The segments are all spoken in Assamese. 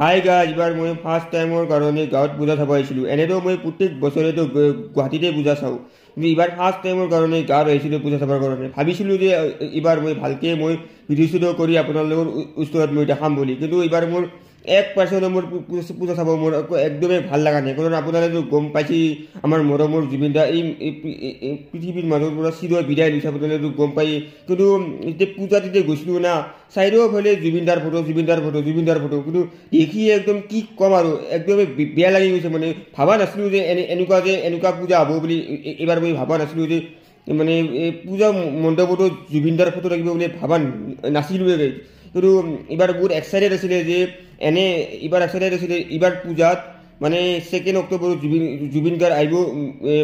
হাই গাইজ, এবাৰ মই ফাৰ্ষ্ট টাইমৰ কাৰণে গাঁৱত পূজা চাব আহিছিলোঁ। এনেতো মই প্ৰত্যেক বছৰেতো গুৱাহাটীতে পূজা চাওঁ, কিন্তু এইবাৰ ফাৰ্ষ্ট টাইমৰ কাৰণে গাঁৱত আহিছিলোঁ পূজা চাবৰ কাৰণে। ভাবিছিলোঁ যে এইবাৰ মই ভালকৈ ভিডিঅ' কৰি আপোনালোকৰ ওচৰত মই দেখাম বুলি, কিন্তু এইবাৰ মোৰ 1% মোৰ পূজা চাব মোৰ একদমেই ভাল লগা নাই। কাৰণ আপোনালোকে গম পাইছে আমাৰ মৰমৰ জুবিন দা এই পৃথিৱীৰ মাজৰ পৰা চিৰ বিদায় লৈছে, আপোনালোকে গম পাই। কিন্তু এতিয়া পূজাত এতিয়া গৈছিলোঁ না, চাৰিওফালে জুবিনদাৰ ফটো, কিন্তু দেখি একদম কি ক'ম আৰু একদমেই বেয়া লাগি গৈছে। মানে ভাবা নাছিলোঁ যে এনেকুৱা পূজা হ'ব বুলি। এইবাৰ মই ভাবা নাছিলোঁ যে মানে পূজা মণ্ডপতো জুবিনদাৰ ফটো থাকিব বুলি ভাবা নাছিলোঁৱে। কিন্তু এইবাৰ বহুত এক্সাইটেড আছিলে যে এইবাৰ পূজাত মানে 2 অক্টোবৰত জুবিন গাৰ্গ আহিব,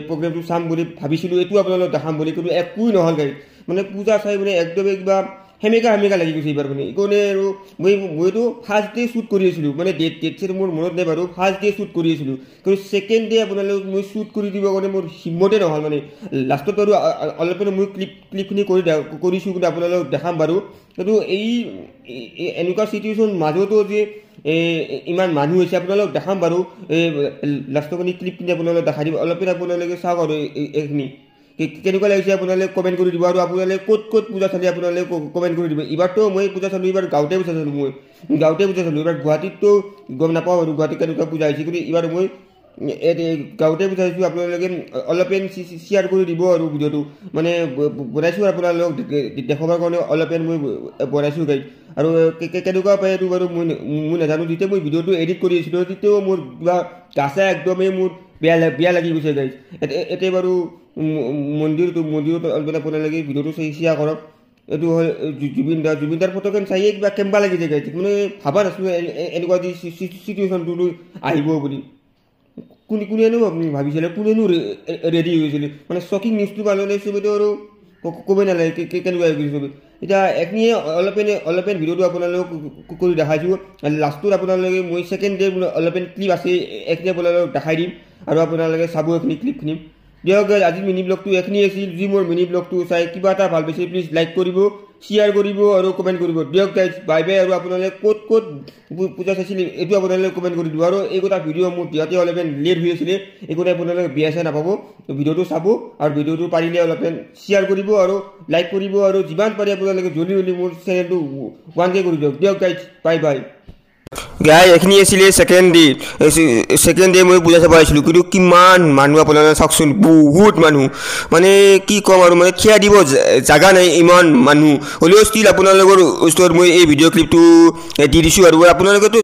প্ৰগ্ৰেমটো চাম বুলি ভাবিছিলোঁ, এইটো আপোনালোকক দেখাম বুলি। কিন্তু একোৱেই নহ'ল গাইজ। মানে পূজা চাই মানে একদমেই কিবা সেমেকা লাগি গৈছে এইবাৰ। মানে এইকাৰণে আৰু মইতো ফাৰ্ষ্ট ডে শ্বুট কৰি আছিলোঁ, মানে ডেট মোৰ মনত নাই বাৰু, ফাৰ্ষ্ট ডে শ্বুট কৰি আছিলোঁ। কিন্তু ছেকেণ্ড ডে আপোনালোক মই শ্বুট কৰি দিবৰ কাৰণে মোৰ হিম্মতে নহ'ল। মানে লাষ্টত বাৰু অলপ মই ক্লিপখিনি কৰিছোঁ, কিন্তু আপোনালোকক দেখাম বাৰু। কিন্তু এনেকুৱা চিটুৱেশ্যন মাজতো যে ইমান মানুহ হৈছে আপোনালোকক দেখাম বাৰু। লাষ্টৰখিনি ক্লিপখিনি আপোনালোকে দেখাই দিব, অলপ আপোনালোকে চাওক আৰু এইখিনি কেনেকুৱা লাগিছে আপোনালোকে কমেণ্ট কৰি দিব। আৰু আপোনালোকে ক'ত পূজা চালি আপোনালোকে কমেণ্ট কৰি দিব। এইবাৰতো মই পূজা চালোঁ, এইবাৰ গাঁৱতে পূজা চালোঁ, এইবাৰ গুৱাহাটীততো গম নাপাওঁ আৰু গুৱাহাটীত কেনেকুৱা পূজা হৈছে। কিন্তু এইবাৰ মই গাঁৱতে পূজা চাইছোঁ। আপোনালোকে অলপমান শ্বেয়াৰ কৰি দিব আৰু ভিডিঅ'টো মানে বনাইছোঁ আপোনালোকক দেখাবৰ কাৰণে, অলপমান মই বনাইছোঁ গাইজ। আৰু কেনেকুৱা পায় এইটো বাৰু মই নাজানো। যেতিয়া মই ভিডিঅ'টো এডিট কৰি আছিলোঁ তেতিয়াও মোৰ কিবা গাছা একদমেই মোৰ বেয়া লাগি গৈছে গাইজ। এতিয়া বাৰু মন্দিৰত আপোনালোকে ভিডিঅ'টো শ্বেয়াৰ কৰক। এইটো হয় জুবিনদাৰ ফটোখন চাইয়ে কিবা কেম্বা লাগি যায় গাইজ। মানে ভাবা নাছিলোঁ এনেকুৱা যি চিটুৱেশ্যনটো আহিব বুলি। কোনেনো ভাবিছিলে, কোনেনো ৰেডি হৈছিলে। মানে শ্বকিং নিউজটো পালে চবেতো আৰু ক'বই নালাগে কেনেকুৱা হৈ গৈছে চবে। এতিয়া এইখিনিয়ে অলপমান ভিডিঅ'টো আপোনালোকক কৰি দেখাইছোঁ। লাষ্টত আপোনালোকে মই ছেকেণ্ড ডে অলপমান ক্লিপ আছে, এইখিনি আপোনালোকক দেখাই দিম আৰু আপোনালোকে চাব এইখিনি ক্লিপখিনি। দিয়ক গাইজ, আজিৰ মিনি ব্লগটো এইখিনি আছিল। যি মোৰ মিনি ব্লগটো চাই কিবা এটা ভাল পাইছে প্লিজ লাইক কৰিব, শ্বেয়াৰ কৰিব আৰু কমেণ্ট কৰিব। দিয়ক গাইজ, বাই বাই। আৰু আপোনালোকে ক'ত পূজা চাইছিলে এইটো আপোনালোকে কমেণ্ট কৰি দিব। আৰু এই কথা ভিডিঅ' মোৰ দিয়াতে অলপমান লেট হৈ আছিলে, এইকাৰণে আপোনালোকে বেয়া চাই নাপাব। ভিডিঅ'টো চাব আৰু ভিডিঅ'টো পাৰিলে অলপমান শ্বেয়াৰ কৰিব আৰু লাইক কৰিব, আৰু যিমান পাৰে আপোনালোকে জলদি মোৰ চেনেলটো 1K কৰি দিয়ক। দিয়ক গাইজ, বাই বাই। গাইজ, এইখিনি আছিলে ছেকেণ্ড ডে মই পূজা চাব আহিছিলোঁ। কিন্তু কিমান মানুহ আপোনালোকে চাওকচোন, বহুত মানুহ। মানে কি ক'ম আৰু, মানে থিয় দিব জাগা নাই, ইমান মানুহ। হ'লেও ষ্টিল আপোনালোকৰ ওচৰত মই এই ভিডিঅ' ক্লিপটো দি দিছোঁ। আৰু আপোনালোকেতো